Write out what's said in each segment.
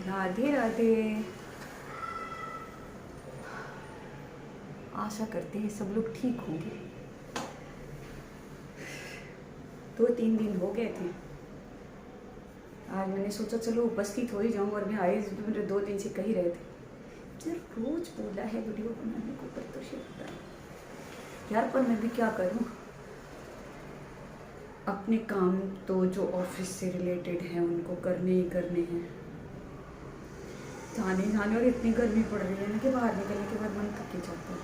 राधे राधे। आशा करते हैं सब लोग ठीक होंगे। 2-3 दिन हो गए थे। आज मैंने सोचा चलो उपस्थित हो ही जाऊँ, और मैं आए मेरे 2 दिन से कह ही रहे थे जब रोज बोला है वीडियो बनाने को, पर तो होता है यार। पर मैं भी क्या करूँ, अपने काम तो जो ऑफिस से रिलेटेड हैं उनको करने ही करने हैं, जाने और इतनी गर्मी पड़ रही है ना कि बाहर निकलने के बाद मन थक ही जाता है,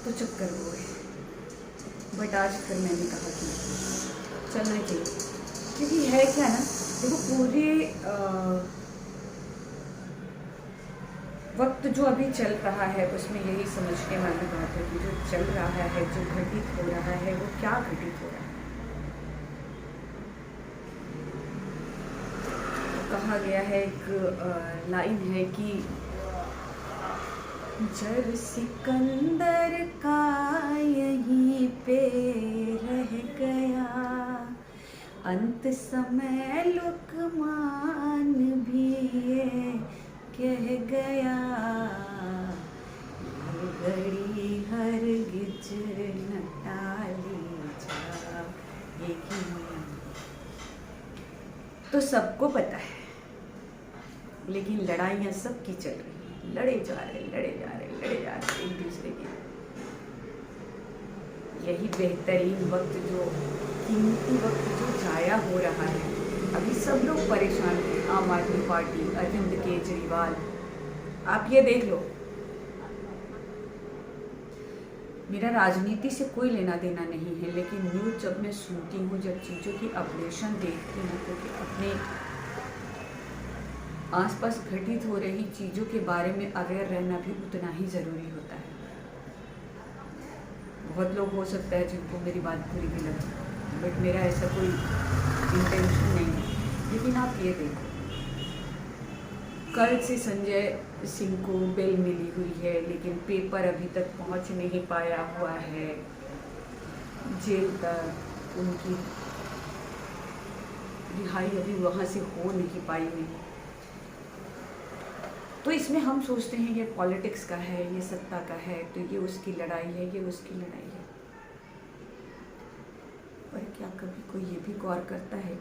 तो चक्कर वो है। बट आज फिर मैंने कहा कि चलना चाहिए, क्योंकि है क्या ना, देखो पूरे वक्त जो अभी चल रहा है उसमें यही समझने वाली बात है कि जो चल रहा है, जो घटित हो रहा है, वो क्या घटित हो रहा है। कहा गया है, एक लाइन है कि जब सिकंदर का यहीं पे रह गया, अंत समय लुकमान भी ये कह गया, ये घड़ी हरगिज न टाली जाएगी। तो सबको पता है, लेकिन लड़ाइयाँ सबकी चल रही हैं, लड़े जा रहे एक दूसरे के। यही बेहतरीन वक्त, जो कीमती वक्त जो जाया हो रहा है, अभी सब लोग परेशान हैं। आम आदमी पार्टी, अरविंद केजरीवाल, आप ये देख लो। मेरा राजनीति से कोई लेना देना नहीं है, लेकिन न्यूज़ जब मैं सुनती हूँ, जब चीज़ों की अपडेशन देखती हूँ, क्योंकि अपने आसपास घटित हो रही चीज़ों के बारे में अवेयर रहना भी उतना ही ज़रूरी होता है। बहुत लोग हो सकता है जिनको मेरी बात पूरी भी लगे, बट मेरा ऐसा कोई इंटेंशन नहीं है। लेकिन आप ये देखो, कल से संजय सिंह को बेल मिली हुई है, लेकिन पेपर अभी तक पहुंच नहीं पाया हुआ है जेल तक। उनकी रिहाई अभी वहाँ से हो नहीं पाई हुई। तो इसमें हम सोचते हैं ये पॉलिटिक्स का है, ये सत्ता का है, तो ये उसकी लड़ाई है, ये उसकी लड़ाई है। पर क्या कभी कोई ये भी गौर करता है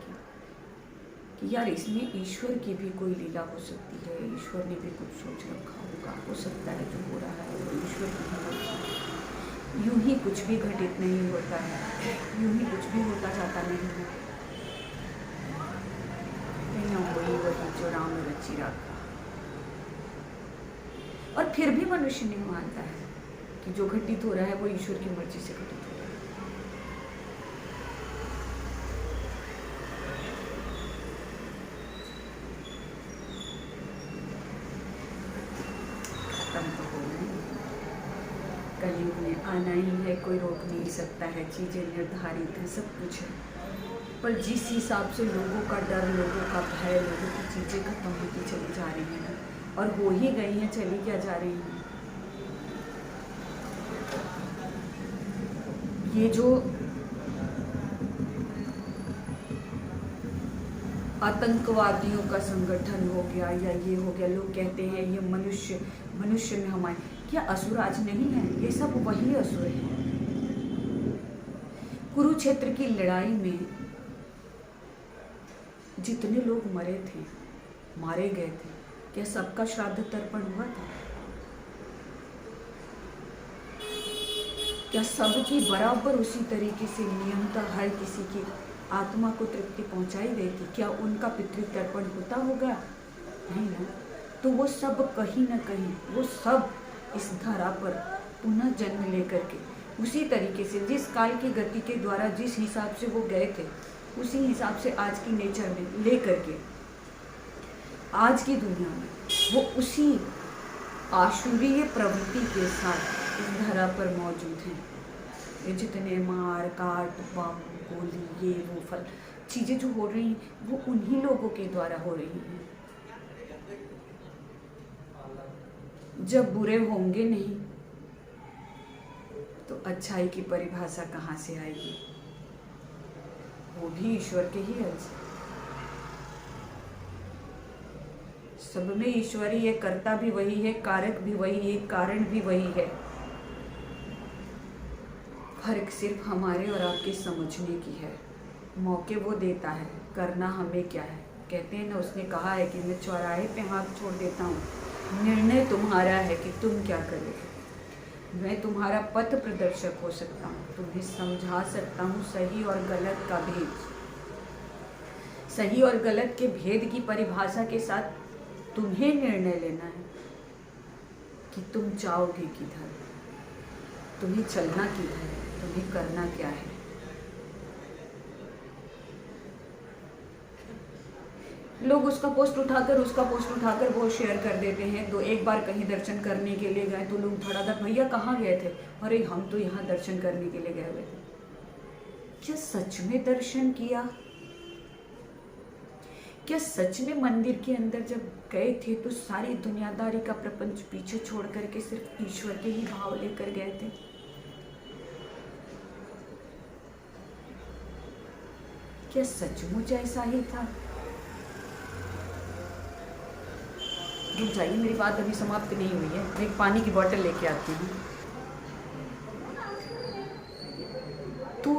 कि यार इसमें ईश्वर की भी कोई लीला हो सकती है, ईश्वर ने भी कुछ सोच रखा होगा। हो सकता है जो हो रहा है वो ईश्वर की भी, यूं ही कुछ भी घटित नहीं होता है, यूं ही कुछ भी होता जाता नहीं है। वही जो राम रची रखा। और फिर भी मनुष्य नहीं मानता है कि जो घटित हो रहा है वो ईश्वर की मर्जी से घटित हो रहा है। कलयुग में आना ही है, कोई रोक नहीं सकता है, चीज़ें निर्धारित है, सब कुछ है। पर जिस हिसाब से लोगों का डर, लोगों का भय, लोगों की चीज़ें खत्म होती चली जा रही हैं, और हो ही गई हैं, चली क्या जा रही हैं। ये जो आतंकवादियों का संगठन हो गया या ये हो गया, लोग कहते हैं ये मनुष्य में हमारे, क्या असुर आज नहीं है? ये सब वही असुर हैं। कुरुक्षेत्र की लड़ाई में जितने लोग मारे गए थे, क्या सबका श्राद्ध तर्पण हुआ था? क्या सबकी बराबर उसी तरीके से नियमतः हर किसी की आत्मा को तृप्ति पहुंचाई गई थी? क्या उनका पितृतर्पण होता होगा? नहीं ना। तो वो सब कहीं ना कहीं, वो सब इस धरा पर पुनः जन्म लेकर के उसी तरीके से, जिस काल की गति के द्वारा जिस हिसाब से वो गए थे, उसी हिसाब से आज की नेचर में लेकर के आज की दुनिया में वो उसी आशुरीय प्रवृत्ति के साथ इस धरा पर मौजूद हैं। ये जितने मार काट, बम, गोली, ये वो फल चीज़ें जो हो रही हैं, वो उन्हीं लोगों के द्वारा हो रही हैं। जब बुरे होंगे नहीं तो अच्छाई की परिभाषा कहाँ से आएगी? वो भी ईश्वर के ही अंश। सब में ईश्वर ही है, कर्ता भी वही है, कारक भी वही है, कारण भी वही है। फर्क सिर्फ हमारे और आपके समझने की है। मौके वो देता है, करना हमें क्या है। कहते हैं ना, उसने कहा है कि मैं चौराहे पे हाथ छोड़ देता हूँ, निर्णय तुम्हारा है कि तुम क्या करोगे। मैं तुम्हारा पथ प्रदर्शक हो सकता हूँ, तुम्हें समझा सकता हूँ सही और गलत का भेद। सही और गलत के भेद की परिभाषा के साथ तुम्हें निर्णय लेना है कि तुम चाहोगे किधर, तुम्हें चलना किधर है, तुम्हें करना क्या है। लोग उसका पोस्ट उठाकर वो शेयर कर देते हैं। तो एक बार कहीं दर्शन करने के लिए गए तो लोग धड़ाधड़, भैया कहाँ गए थे? अरे हम तो यहाँ दर्शन करने के लिए गए हुए थे। क्या सच में दर्शन किया? क्या सच में मंदिर के अंदर जब गए थे तो सारी दुनियादारी का प्रपंच पीछे छोड़ करके सिर्फ ईश्वर के ही भाव लेकर गए थे? क्या सचमुच ऐसा ही था? रुक जाइए, मेरी बात अभी समाप्त नहीं हुई है। मैं एक पानी की बोतल लेके आती हूँ। तो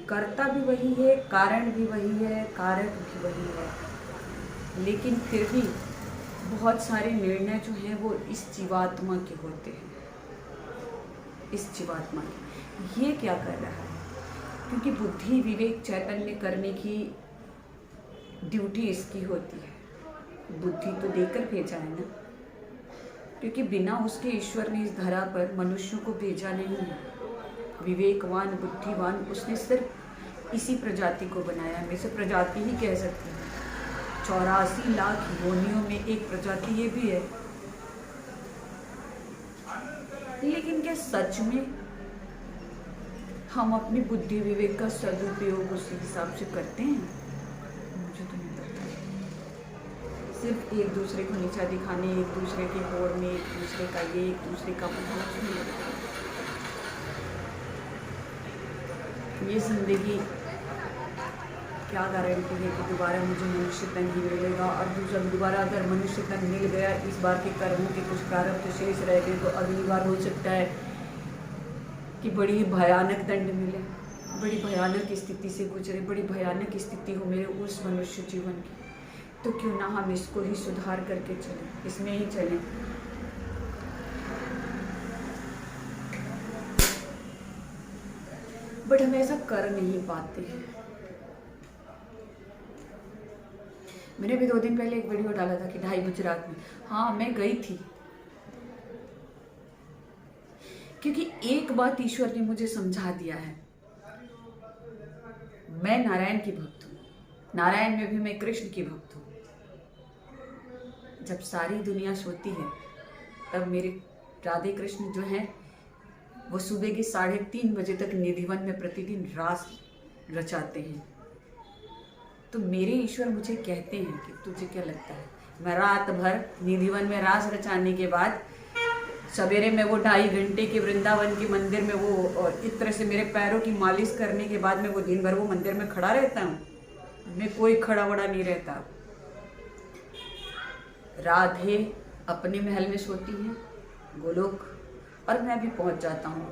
कर्ता भी वही है, कारण भी वही है, कारक भी वही है, लेकिन फिर भी बहुत सारे निर्णय जो हैं वो इस जीवात्मा के होते हैं। इस जीवात्मा के ये क्या कर रहा है? क्योंकि बुद्धि, विवेक, चैतन्य करने की ड्यूटी इसकी होती है। बुद्धि तो देकर भेजा है ना, क्योंकि बिना उसके ईश्वर ने इस धरा पर मनुष्यों को भेजा नहीं है। विवेकवान, बुद्धिवान उसने सिर्फ इसी प्रजाति को बनाया है। मैं इसे प्रजाति ही कह सकती हूँ। 84 लाख योनियों में एक प्रजाति ये भी है। लेकिन क्या सच में हम अपनी बुद्धि विवेक का सदुपयोग उसी हिसाब से करते हैं? मुझे तो नहीं लगता। सिर्फ एक दूसरे को नीचा दिखाने, एक दूसरे के होड़ में, एक दूसरे का ये, एक दूसरे का वो, ये जिंदगी क्या गारंटी है कि दोबारा मुझे मनुष्य तन ही मिलेगा? और दूसरा, दोबारा अगर मनुष्य तन मिल गया, इस बार के कर्मों के कुछ प्रारब्ध शेष रह गए, तो अगली बार हो सकता है कि बड़ी भयानक दंड मिले, बड़ी भयानक स्थिति से गुजरे, बड़ी भयानक स्थिति हो मेरे उस मनुष्य जीवन की। तो क्यों ना हम इसको ही सुधार करके चलें, इसमें ही चलें। बट हम ऐसा कर नहीं पाते हैं। मैंने भी 2 दिन पहले एक वीडियो डाला था कि 2:30 बजे रात में, हाँ मैं गई थी, क्योंकि एक बात ईश्वर ने मुझे समझा दिया है। मैं नारायण की भक्त हूँ, नारायण में भी मैं कृष्ण की भक्त हूँ। जब सारी दुनिया सोती है तब मेरे राधे कृष्ण जो हैं वो सुबह के 3:30 बजे तक निधिवन में प्रतिदिन रास रचाते हैं। तो मेरे ईश्वर मुझे कहते हैं कि तुझे क्या लगता है, मैं रात भर निधिवन में रास रचाने के बाद सवेरे में वो 2.5 घंटे के वृंदावन के मंदिर में वो और इत्र से मेरे पैरों की मालिश करने के बाद में वो दिन भर वो मंदिर में खड़ा रहता हूँ? मैं कोई खड़ा वड़ा नहीं रहता। राधे अपने महल में सोती हैं, गोलोक, और मैं भी पहुँच जाता हूँ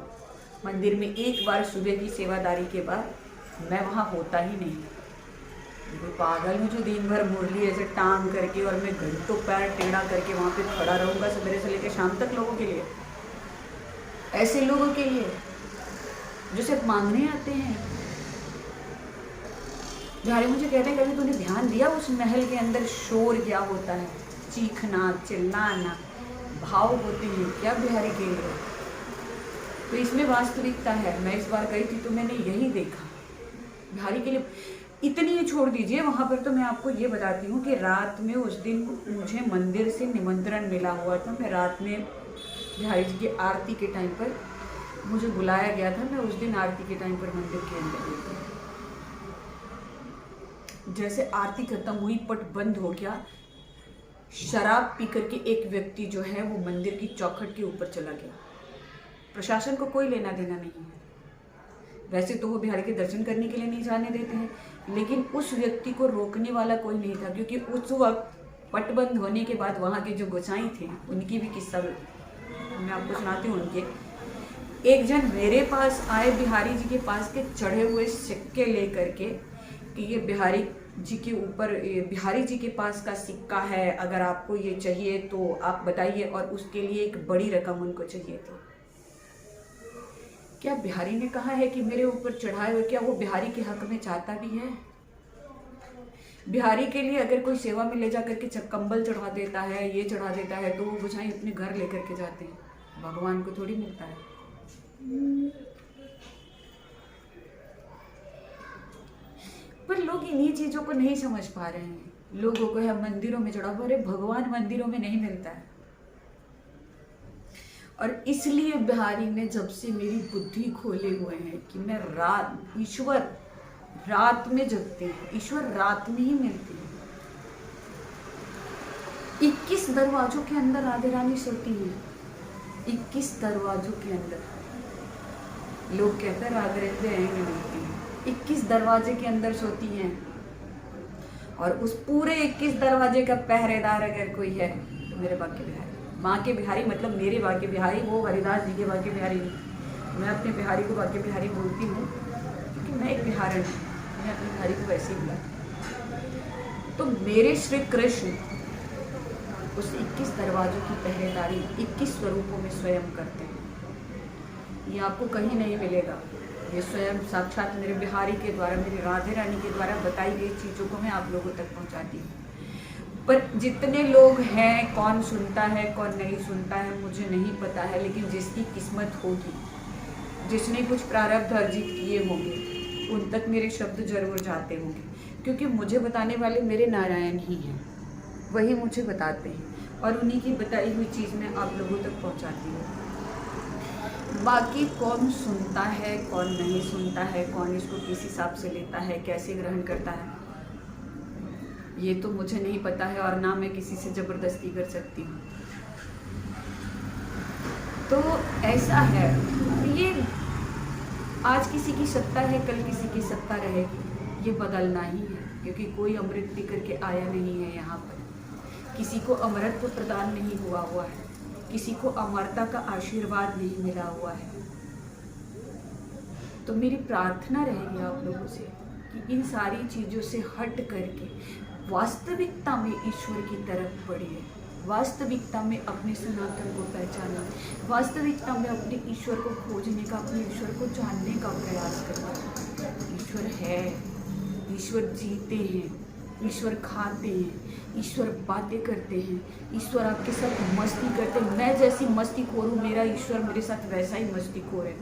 मंदिर में। एक बार सुबह की सेवादारी के बाद मैं वहाँ होता ही नहीं। पागल हूँ जो दिन भर मुरली ऐसे टांग करके और मैं घंटों पैर टेढ़ा करके वहाँ पे खड़ा रहूँगा सवेरे से लेकर शाम तक लोगों के लिए? ऐसे लोगों के लिए जो सिर्फ मांगने आते हैं। बिहारी मुझे कहते हैं, कभी तूने ध्यान दिया उस महल के अंदर शोर क्या होता है? चीखना, चिल्लाना, भाव होते हैं क्या बिहारी के लिए? तो इसमें वास्तविकता है। मैं इस बार गई थी तो मैंने यही देखा। बिहारी के लिए इतनी ही छोड़ दीजिए, वहाँ पर तो मैं आपको ये बताती हूँ कि रात में उस दिन मुझे मंदिर से निमंत्रण मिला हुआ था। मैं रात में बिहारी जी की आरती के टाइम पर मुझे बुलाया गया था। मैं उस दिन आरती के टाइम पर मंदिर के अंदर गई थी। जैसे आरती खत्म हुई, पट बंद हो गया, शराब पी करके एक व्यक्ति जो है वो मंदिर की चौखट के ऊपर चला गया। प्रशासन को कोई लेना देना नहीं है। वैसे तो वो बिहारी के दर्शन करने के लिए नहीं जाने देते हैं, लेकिन उस व्यक्ति को रोकने वाला कोई नहीं था, क्योंकि उस वक्त पट बंद होने के बाद वहाँ के जो गोसाई थे उनकी भी किस्सा मैं आपको सुनाती हूँ। उनके एक जन मेरे पास आए बिहारी जी के पास के चढ़े हुए सिक्के लेकर के कि ये बिहारी जी के ऊपर, बिहारी जी के पास का सिक्का है, अगर आपको ये चाहिए तो आप बताइए, और उसके लिए एक बड़ी रकम उनको चाहिए थी। क्या बिहारी ने कहा है कि मेरे ऊपर चढ़ाए हुए, क्या वो बिहारी के हक में चाहता भी है? बिहारी के लिए अगर कोई सेवा में ले जा करके कंबल चढ़ा देता है, ये चढ़ा देता है, तो वो गोसाई अपने घर लेकर के जाते हैं, भगवान को थोड़ी मिलता है। पर लोग इन्हीं चीजों को नहीं समझ पा रहे हैं। लोगों को है मंदिरों में चढ़ा, अरे भगवान मंदिरों में नहीं मिलता है। और इसलिए बिहारी ने जब से मेरी बुद्धि खोले हुए हैं कि मैं ईश्वर रात में जगते हैं, ईश्वर रात में ही मिलते हैं। 21 दरवाजों के अंदर राधे रानी सोती हैं, 21 दरवाजों के अंदर। लोग कहते हैं राधे राधे आएंगे मिलती हैं, 21 दरवाजे के अंदर सोती हैं। और उस पूरे 21 दरवाजे का पहरेदार अगर कोई है तो मेरे बाके बिहारी, माँ के बिहारी, मतलब मेरे बाके बिहारी, वो हरिदास जी के बाके बिहारी नहीं। मैं अपने बिहारी को बाके बिहारी बोलती हूँ क्योंकि मैं एक बिहारन हूँ, मैं अपने बिहारी को वैसे ही बुलाती। तो मेरे श्री कृष्ण उस 21 दरवाजों की पहरेदारी 21 स्वरूपों में स्वयं करते हैं। ये आपको कहीं नहीं मिलेगा, ये स्वयं साक्षात मेरे बिहारी के द्वारा, मेरी राधे रानी के द्वारा बताई गई चीज़ों को मैं आप लोगों तक पहुंचाती हूँ। पर जितने लोग हैं, कौन सुनता है कौन नहीं सुनता है मुझे नहीं पता है, लेकिन जिसकी किस्मत होगी, जिसने कुछ प्रारब्ध अर्जित किए होंगे, उन तक मेरे शब्द जरूर जाते होंगे, क्योंकि मुझे बताने वाले मेरे नारायण ही हैं, वही मुझे बताते हैं, और उन्हीं की बताई हुई चीज़ मैं आप लोगों तक पहुँचाती हूँ। बाकी कौन सुनता है कौन नहीं सुनता है, कौन इसको किस हिसाब से लेता है, कैसे ग्रहण करता है, ये तो मुझे नहीं पता है, और ना मैं किसी से ज़बरदस्ती कर सकती हूँ। तो ऐसा है, ये आज किसी की सत्ता है, कल किसी की सत्ता रहेगी, ये बदलना ही है, क्योंकि कोई अमृत पी करके आया नहीं है यहाँ पर, किसी को अमृत प्रदान नहीं हुआ है, किसी को अमरता का आशीर्वाद नहीं मिला हुआ है। तो मेरी प्रार्थना रहेगी आप लोगों से कि इन सारी चीज़ों से हट करके वास्तविकता में ईश्वर की तरफ बढ़िए, वास्तविकता में अपने सनातन को पहचाना, वास्तविकता में अपने ईश्वर को खोजने का, अपने ईश्वर को जानने का प्रयास करना। ईश्वर है, ईश्वर जीते हैं, ईश्वर खाते हैं, ईश्वर बातें करते हैं, ईश्वर आपके साथ मस्ती करते हैं। मैं जैसी मस्ती खोर हूँ, मेरा ईश्वर मेरे साथ वैसा ही मस्ती खोर है।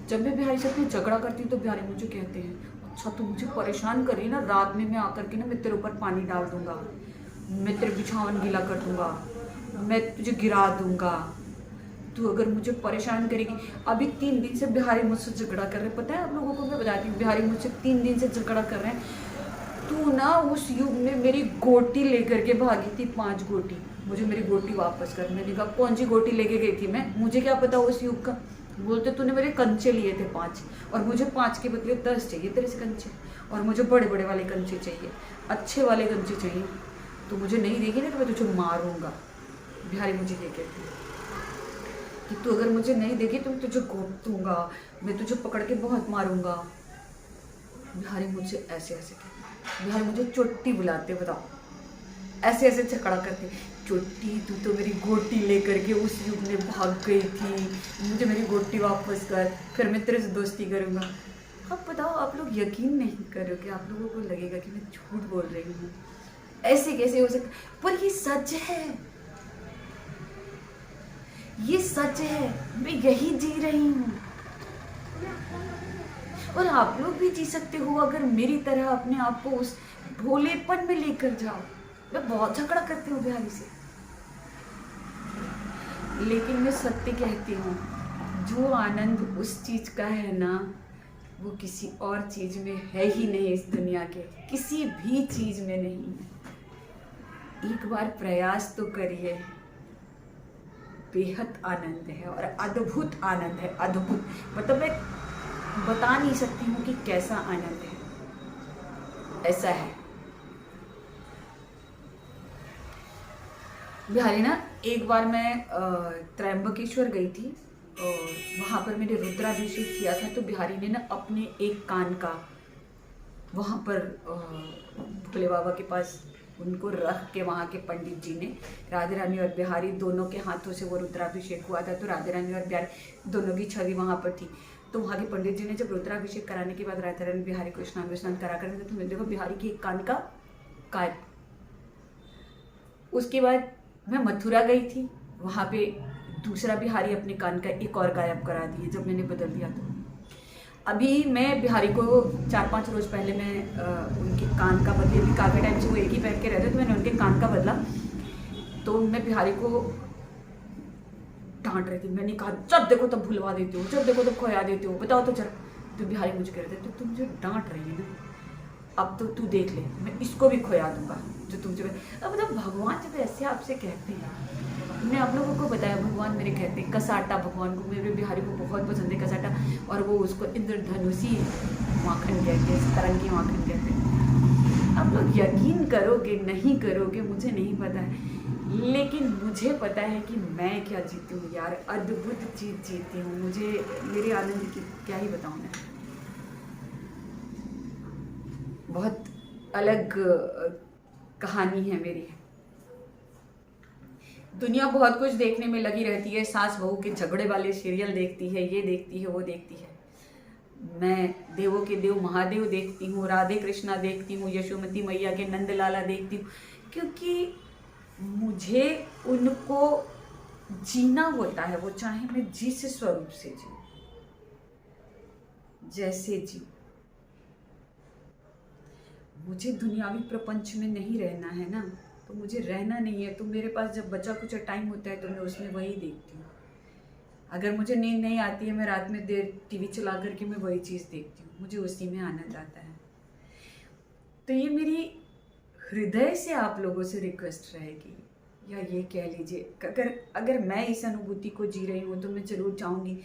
जब मैं बिहारी से अपने झगड़ा करती हूँ तो बिहारी मुझे कहते हैं, अच्छा तू मुझे परेशान कर रही ना, रात में मैं आकर के ना मैं तेरे ऊपर पानी डाल दूंगा, मैं तेरे बिछावन गीला कर दूंगा, मैं तुझे गिरा दूंगा, तू अगर मुझे परेशान करेगी। अभी 3 दिन से बिहारी मुझसे झगड़ा कर रहे हैं, पता है आप लोगों को मैं बताती हूँ, बिहारी मुझसे 3 दिन से झगड़ा कर रहे हैं। तू ना उस युग में मेरी गोटी लेकर के भागी थी, 5 गोटी, मुझे मेरी गोटी वापस कर। मैंने कहा कौन सी गोटी लेके गई थी मैं, मुझे क्या पता उस युग का। बोलते तूने मेरे कंचे लिए थे 5, और मुझे 5 के बदले 10 चाहिए तेरे से कंचे, और मुझे बड़े बड़े वाले कंचे चाहिए, अच्छे वाले कंचे चाहिए। तो मुझे नहीं देगी ना तो मैं तुझे मारूंगा। बिहारी मुझे ये कहती है कि तू अगर मुझे नहीं देगी तो मैं तुझे घोट दूंगा, मैं तुझे पकड़ के बहुत मारूंगा। बिहारी मुझसे ऐसे ऐसे कहते, बिहारी मुझे चोटी बुलाते, बताओ ऐसे ऐसे झगड़ा करते, चोटी तू तो मेरी गोटी लेकर के उस युग में भाग गई थी, मुझे मेरी गोटी वापस कर, फिर मैं तेरे से दोस्ती करूँगा। अब बताओ, आप लोग यकीन नहीं करोगे, आप लोगों को लगेगा कि मैं झूठ बोल रही हूँ, ऐसे कैसे हो सकता, पर ये सच है, ये सच है, मैं यही जी रही हूँ। और आप लोग भी जी सकते हो अगर मेरी तरह अपने आप को उस भोलेपन में लेकर जाओ। मैं बहुत झगड़ा करती हूँ बिहारी से, लेकिन मैं सत्य कहती हूँ, जो आनंद उस चीज का है ना, वो किसी और चीज में है ही नहीं, इस दुनिया के किसी भी चीज में नहीं है। एक बार प्रयास तो करिए, बेहद आनंद है और अद्भुत आनंद है, अद्भुत। मतलब मैं बता नहीं सकती हूँ कि कैसा आनंद है। ऐसा है बिहारी ना, एक बार मैं त्रयंबकेश्वर गई थी और वहाँ पर मैंने रुद्राभिषेक किया था। तो बिहारी ने ना अपने एक कान का वहाँ पर भोले बाबा के पास उनको रख के, वहाँ के पंडित जी ने, राधे रानी और बिहारी दोनों के हाथों से वो रुद्राभिषेक हुआ था। तो राधे रानी और बिहारी दोनों की छवि वहाँ पर थी। तो वहाँ के पंडित जी ने जब रुद्राभिषेक कराने के बाद राधे रानी बिहारी को स्नान विस्नान करा कर, तो मैंने देखो बिहारी की एक कान का गायब। उसके बाद मैं मथुरा गई थी, वहाँ पे दूसरा बिहारी अपने कान का एक और गायब करा दिए जब मैंने बदल दिया। तो अभी मैं बिहारी को 4-5 रोज पहले मैं उनके कान का बदली, अभी काफ़ी टाइम से वो एक ही पहन के रहते, तो मैंने उनके कान का बदला। तो मैं बिहारी को डांट रही थी, मैंने कहा जब देखो तब भुलवा देते हो, जब देखो तब खोया देते हो, बताओ तो जरा। तो बिहारी मुझे कह रहे थे, तो तुम मुझे डांट रही है ना, अब तो तू देख ले, मैं इसको भी खोया दूंगा जो तुमसे। अब मतलब भगवान जब ऐसे आपसे कहते हैं, मैंने आप लोगों को बताया भगवान मेरे कहते हैं कसाटा, भगवान को, मेरे बिहारी को बहुत पसंद है कसाटा, और वो उसको इंद्रधनुषी माखन कहते हैं, सतरंगी माखन कहते हैं। आप लोग यकीन करोगे नहीं करोगे मुझे नहीं पता है, लेकिन मुझे पता है कि मैं क्या जीती हूँ यार, अद्भुत चीज़ जीती हूँ। मुझे मेरे आनंद की क्या ही बताऊँ मैं, बहुत अलग कहानी है मेरी। दुनिया बहुत कुछ देखने में लगी रहती है, सास बहू के झगड़े वाले सीरियल देखती है, ये देखती है वो देखती है। मैं देवों के देव महादेव देखती हूँ, राधे कृष्णा देखती हूँ, यशोमती मैया के नंदलाला देखती हूँ, क्योंकि मुझे उनको जीना होता है। वो चाहे मैं जिस स्वरूप से जीऊँ, जैसे जीऊँ, मुझे दुनियावी प्रपंच में नहीं रहना है ना, तो मुझे रहना नहीं है। तो मेरे पास जब बचा कुछ टाइम होता है तो मैं उसमें वही देखती हूँ। अगर मुझे नींद नहीं आती है, मैं रात में देर टीवी चला करके मैं वही चीज़ देखती हूँ, मुझे उसी में आनंद आता है। तो ये मेरी हृदय से आप लोगों से रिक्वेस्ट रहेगी, या ये कह लीजिए, अगर मैं इस अनुभूति को जी रही हूँ तो मैं ज़रूर चाहूँगी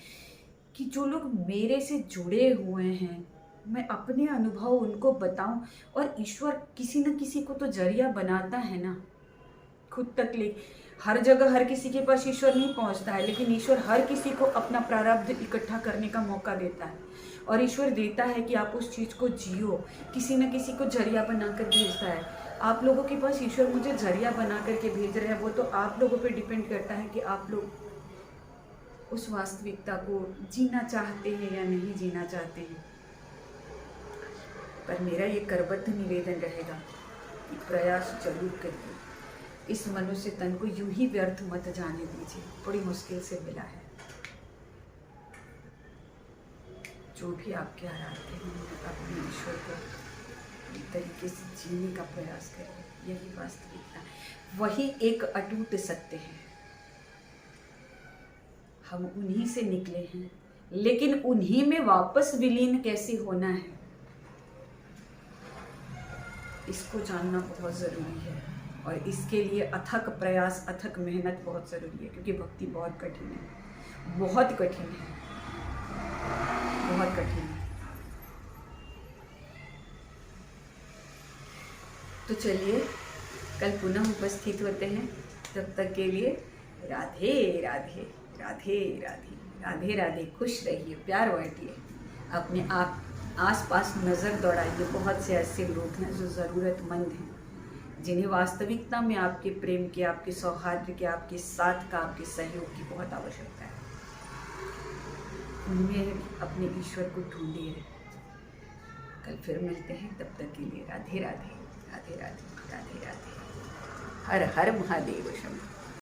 कि जो लोग मेरे से जुड़े हुए हैं, मैं अपने अनुभव उनको बताऊं। और ईश्वर किसी न किसी को तो जरिया बनाता है ना, खुद तक ले। हर जगह हर किसी के पास ईश्वर नहीं पहुंचता है, लेकिन ईश्वर हर किसी को अपना प्रारब्ध इकट्ठा करने का मौका देता है। और ईश्वर देता है कि आप उस चीज़ को जियो, किसी न किसी को जरिया बनाकर भेजता है। आप लोगों के पास ईश्वर मुझे जरिया बना करके भेज रहे हैं, वो तो आप लोगों पर डिपेंड करता है कि आप लोग उस वास्तविकता को जीना चाहते हैं या नहीं जीना चाहते हैं। पर मेरा ये करबद्ध निवेदन रहेगा कि प्रयास जरूर करिए, इस मनुष्य तन को यूं ही व्यर्थ मत जाने दीजिए, बड़ी मुश्किल से मिला है। जो भी आपके आराध्य हैं, अपने ईश्वर को एक तरीके से जीने का प्रयास करिए, यही वास्तविकता, वही एक अटूट सत्य है। हम उन्हीं से निकले हैं, लेकिन उन्हीं में वापस विलीन कैसे होना है, इसको जानना बहुत ज़रूरी है। और इसके लिए अथक प्रयास, अथक मेहनत बहुत ज़रूरी है, क्योंकि भक्ति बहुत कठिन है, बहुत कठिन है, बहुत कठिन है। तो चलिए कल पुनः उपस्थित होते हैं, तब तक के लिए राधे राधे राधे राधे राधे राधे। खुश रहिए, प्यार बांटिए, अपने आप आसपास नज़र दौड़ाइए। बहुत से ऐसे लोग हैं जो ज़रूरतमंद हैं, जिन्हें वास्तविकता में आपके प्रेम के, आपके सौहार्द के, आपके साथ का, आपके सहयोग की बहुत आवश्यकता है। उनमें अपने ईश्वर को ढूंढिए। कल फिर मिलते हैं, तब तक के लिए राधे राधे राधे राधे राधे राधे। हर हर महादेव शंभो।